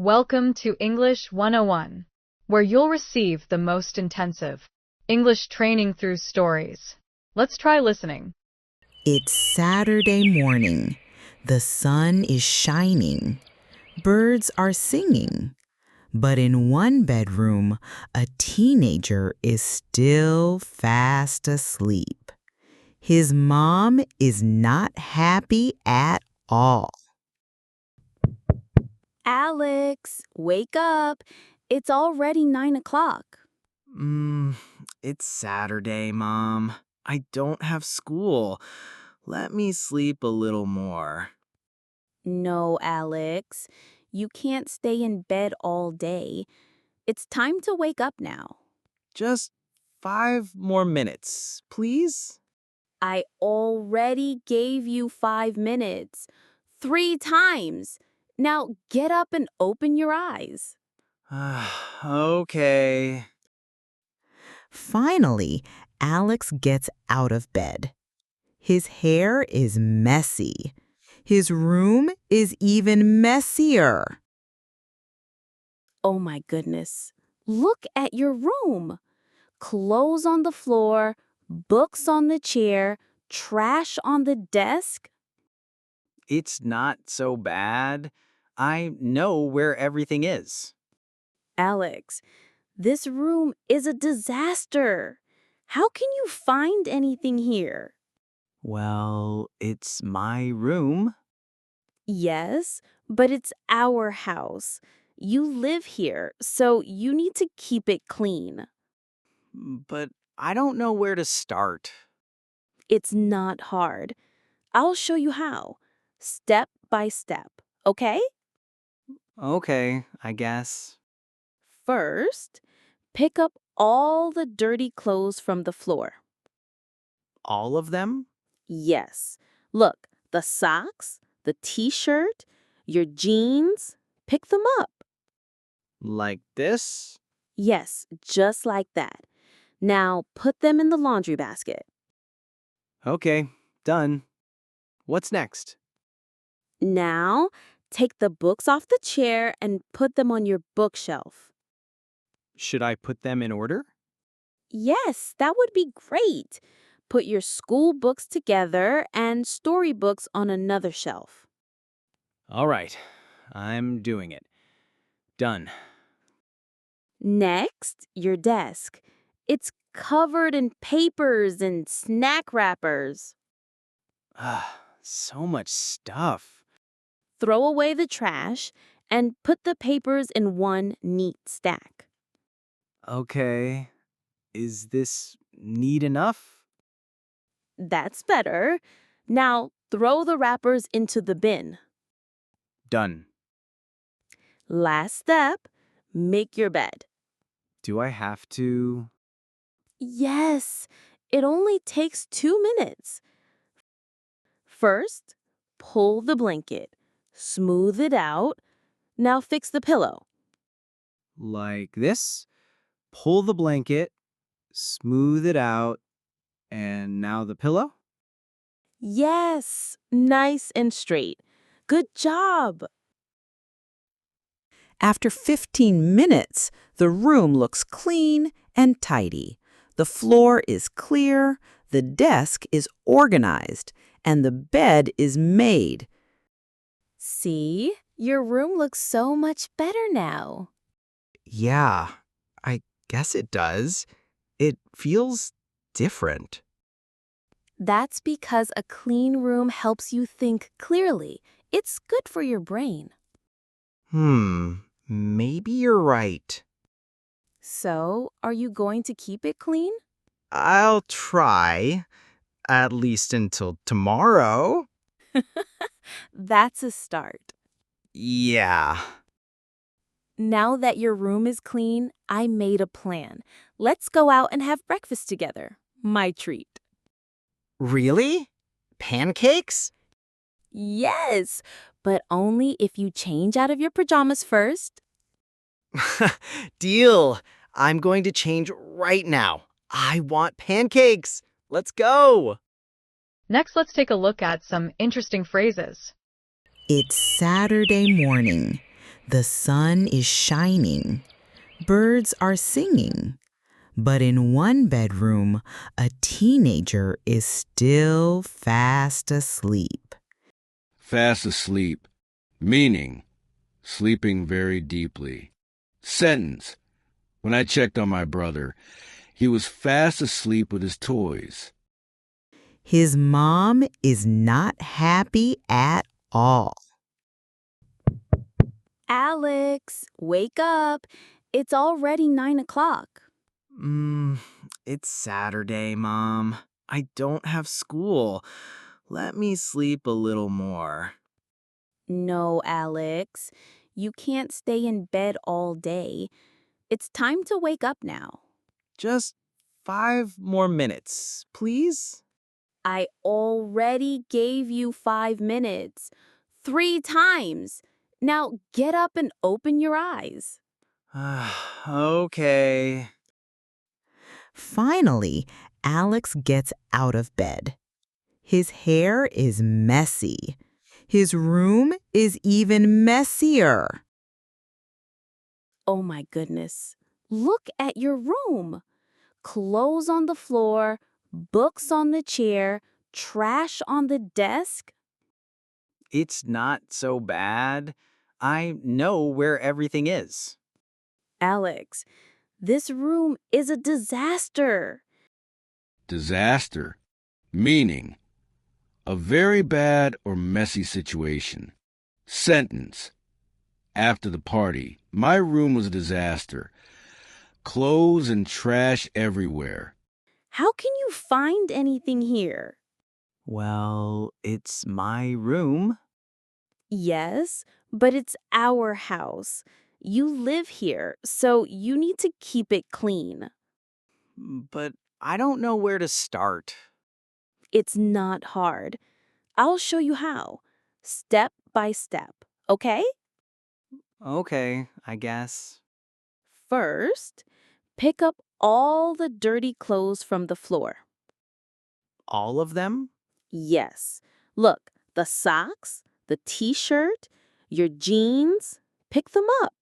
Welcome to English 101, where you'll receive the most intensive English training through stories. Let's try listening. It's Saturday morning. The sun is shining. Birds are singing. But in one bedroom, a teenager is still fast asleep. His mom is not happy at all. Alex, wake up. It's already 9 o'clock. It's Saturday, Mom. I don't have school. Let me sleep a little more. No, Alex. You can't stay in bed all day. It's time to wake up now. Just 5 more minutes, please? I already gave you 5 minutes. 3 times. Now get up and open your eyes. Okay. Finally, Alex gets out of bed. His hair is messy. His room is even messier. Oh my goodness. Look at your room. Clothes on the floor, books on the chair, trash on the desk. It's not so bad. I know where everything is. Alex, this room is a disaster. How can you find anything here? Well, it's my room. Yes, but it's our house. You live here, so you need to keep it clean. But I don't know where to start. It's not hard. I'll show you how, step by step, okay? Okay, I guess. First, pick up all the dirty clothes from the floor. All of them? Yes. Look, the socks, the t-shirt, your jeans, pick them up. Like this? Yes, just like that. Now put them in the laundry basket. Okay, done. What's next? Now take the books off the chair and put them on your bookshelf. Should I put them in order? Yes, that would be great. Put your school books together and storybooks on another shelf. All right, I'm doing it. Done. Next, your desk. It's covered in papers and snack wrappers. So much stuff. Throw away the trash and put the papers in one neat stack. Okay, is this neat enough? That's better. Now throw the wrappers into the bin. Done. Last step, make your bed. Do I have to? Yes, it only takes 2 minutes. First, pull the blanket, smooth it out. Now fix the pillow. Like this? Pull the blanket, smooth it out, and now the pillow? Yes, nice and straight. Good job. After 15 minutes, the room looks clean and tidy. The floor is clear, the desk is organized, and the bed is made. See, your room looks so much better now. Yeah, I guess it does. It feels different. That's because a clean room helps you think clearly. It's good for your brain. Maybe you're right. So, are you going to keep it clean? I'll try, at least until tomorrow. That's a start. Yeah. Now that your room is clean, I made a plan. Let's go out and have breakfast together. My treat. Really? Pancakes? Yes, but only if you change out of your pajamas first. Deal. I'm going to change right now. I want pancakes. Let's go. Next, let's take a look at some interesting phrases. It's Saturday morning. The sun is shining. Birds are singing. But in one bedroom, a teenager is still fast asleep. Fast asleep, meaning sleeping very deeply. Sentence. When I checked on my brother, he was fast asleep with his toys. His mom is not happy at all. Alex, wake up. It's already 9 o'clock. It's Saturday, Mom. I don't have school. Let me sleep a little more. No, Alex. You can't stay in bed all day. It's time to wake up now. Just 5 more minutes, please? I already gave you 5 minutes. 3 times. Now get up and open your eyes. Okay. Finally, Alex gets out of bed. His hair is messy. His room is even messier. Oh my goodness. Look at your room. Clothes on the floor, books on the chair, trash on the desk. It's not so bad. I know where everything is. Alex, this room is a disaster. Disaster, meaning a very bad or messy situation. Sentence. After the party, my room was a disaster. Clothes and trash everywhere. How can you find anything here? Well, it's my room. Yes, but it's our house. You live here, so you need to keep it clean. But I don't know where to start. It's not hard. I'll show you how, step by step, okay? Okay, I guess. First, pick up all the dirty clothes from the floor. All of them? Yes. Look, the socks, the t-shirt, your jeans, pick them up.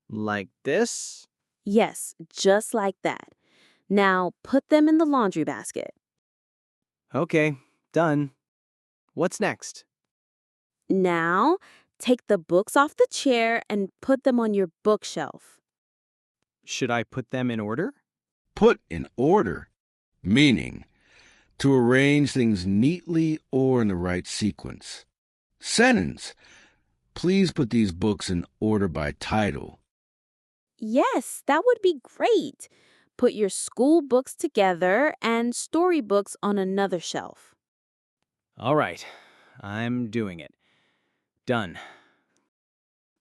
Like this? Yes, just like that. Now put them in the laundry basket. Okay, done. What's next? Now take the books off the chair and put them on your bookshelf. Should I put them in order? Put in order, meaning to arrange things neatly or in the right sequence. Sentence. Please put these books in order by title. Yes, that would be great. Put your school books together and storybooks on another shelf. All right, I'm doing it. Done.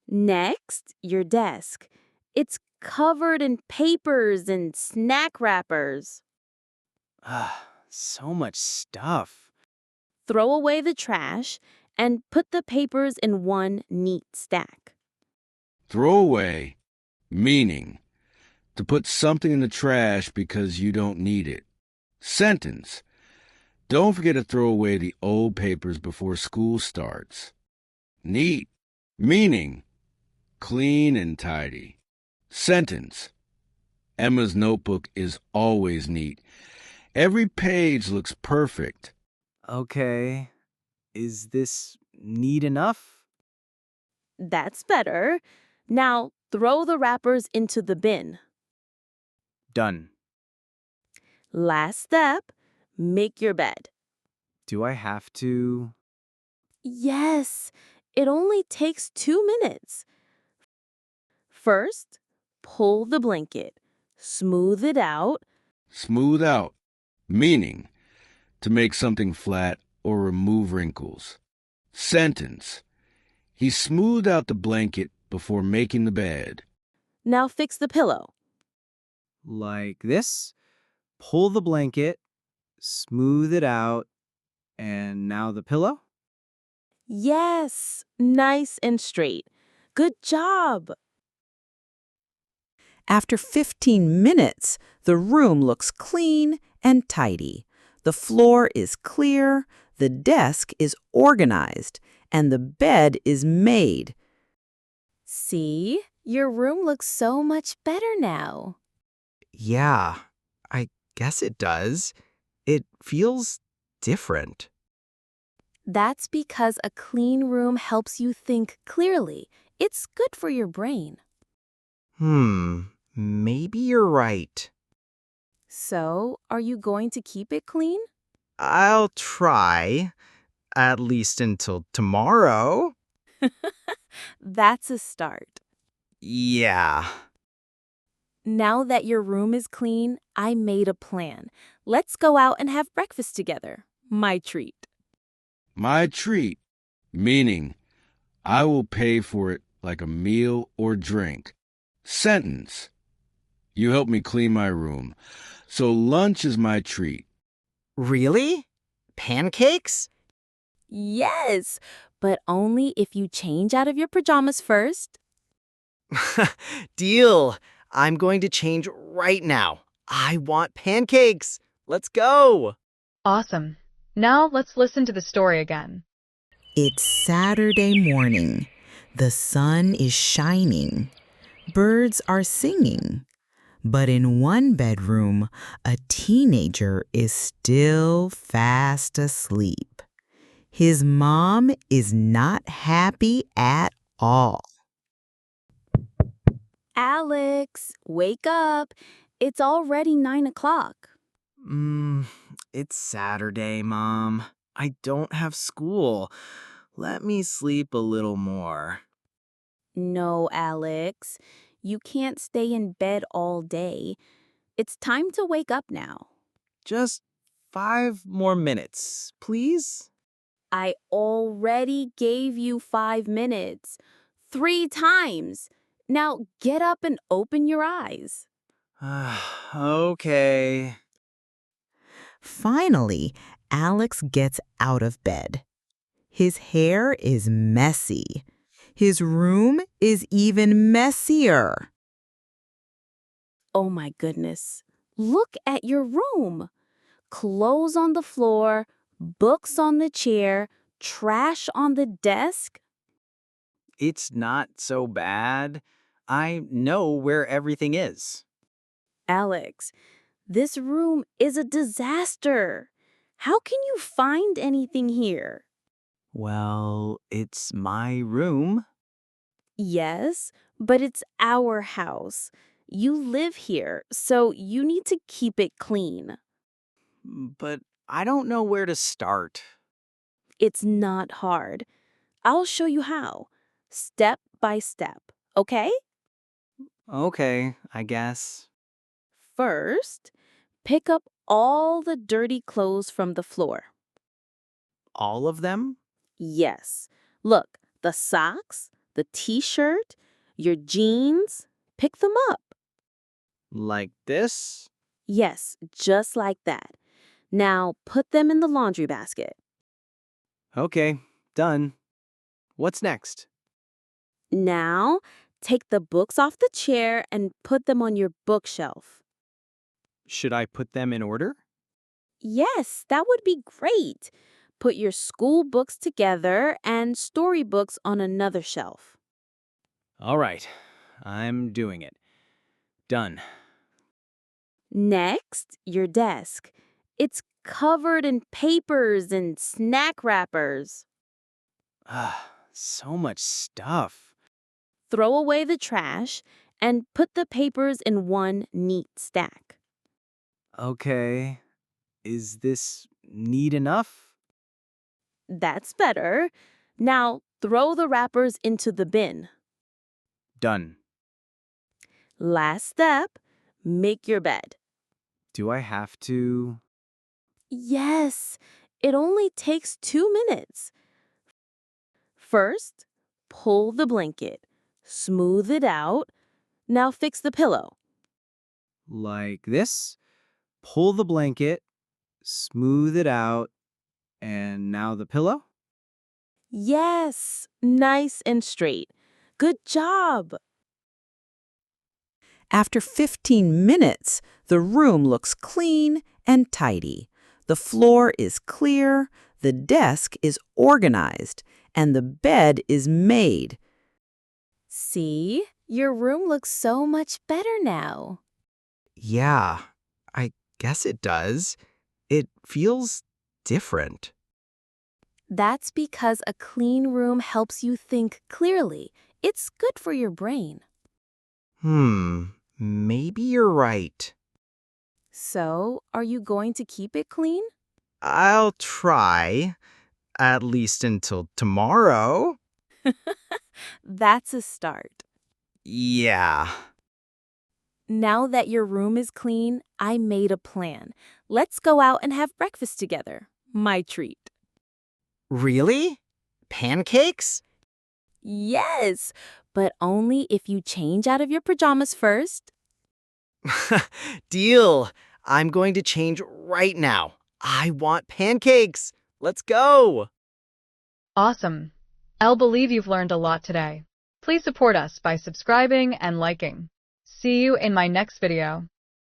Next, your desk. It's covered in papers and snack wrappers. So much stuff. Throw away the trash and put the papers in one neat stack. Throw away, meaning to put something in the trash because you don't need it. Sentence. Don't forget to throw away the old papers before school starts. Neat, meaning clean and tidy. Sentence. Emma's notebook is always neat. Every page looks perfect. Okay, is this neat enough? That's better. Now throw the wrappers into the bin. Done. Last step, make your bed. Do I have to? Yes, it only takes 2 minutes. First, pull the blanket, smooth it out. Smooth out, meaning to make something flat or remove wrinkles. Sentence. He smoothed out the blanket before making the bed. Now fix the pillow. Like this? Pull the blanket, smooth it out, and now the pillow? Yes, nice and straight. Good job. After 15 minutes, the room looks clean and tidy. The floor is clear, the desk is organized, and the bed is made. See? Your room looks so much better now. Yeah, I guess it does. It feels different. That's because a clean room helps you think clearly. It's good for your brain. Maybe you're right. So, are you going to keep it clean? I'll try, at least until tomorrow. That's a start. Yeah. Now that your room is clean, I made a plan. Let's go out and have breakfast together. My treat. My treat, meaning I will pay for it like a meal or drink. Sentence, you help me clean my room, so lunch is my treat. Really? Pancakes? Yes, but only if you change out of your pajamas first. Deal. I'm going to change right now. I want pancakes. Let's go. Awesome. Now let's listen to the story again. It's Saturday morning. The sun is shining. Birds are singing. But in one bedroom, a teenager is still fast asleep. His mom is not happy at all. Alex, wake up. It's already 9 o'clock. It's Saturday, Mom. I don't have school. Let me sleep a little more. No, Alex. You can't stay in bed all day. It's time to wake up now. Just 5 more minutes, please? I already gave you 5 minutes. 3 times. Now get up and open your eyes. Okay. Finally, Alex gets out of bed. His hair is messy. His room is even messier. Oh my goodness. Look at your room. Clothes on the floor, books on the chair, trash on the desk. It's not so bad. I know where everything is. Alex, this room is a disaster. How can you find anything here? Well, it's my room. Yes, but it's our house. You live here, so you need to keep it clean. But I don't know where to start. It's not hard. I'll show you how, step by step, okay? Okay, I guess. First, pick up all the dirty clothes from the floor. All of them? Yes. Look, the socks, the t-shirt, your jeans, pick them up. Like this? Yes, just like that. Now put them in the laundry basket. Okay, done. What's next? Now take the books off the chair and put them on your bookshelf. Should I put them in order? Yes, that would be great. Put your school books together and storybooks on another shelf. All right, I'm doing it. Done. Next, your desk. It's covered in papers and snack wrappers. So much stuff. Throw away the trash and put the papers in one neat stack. Okay, is this neat enough? That's better. Now throw the wrappers into the bin. Done. Last step, make your bed. Do I have to? Yes, it only takes 2 minutes. First, pull the blanket, smooth it out. Now fix the pillow. Like this? Pull the blanket, smooth it out, and now the pillow? Yes, nice and straight. Good job. After 15 minutes, the room looks clean and tidy. The floor is clear, the desk is organized, and the bed is made. See? Your room looks so much better now. Yeah, I guess it does. It feels different. That's because a clean room helps you think clearly. It's good for your brain. Maybe you're right. So, are you going to keep it clean? I'll try, at least until tomorrow. That's a start. Yeah. Now that your room is clean, I made a plan. Let's go out and have breakfast together. My treat. Really? Pancakes? Yes, but only if you change out of your pajamas first. Deal. I'm going to change right now. I want pancakes. Let's go. Awesome. I'll believe you've learned a lot today. Please support us by subscribing and liking. See you in my next video.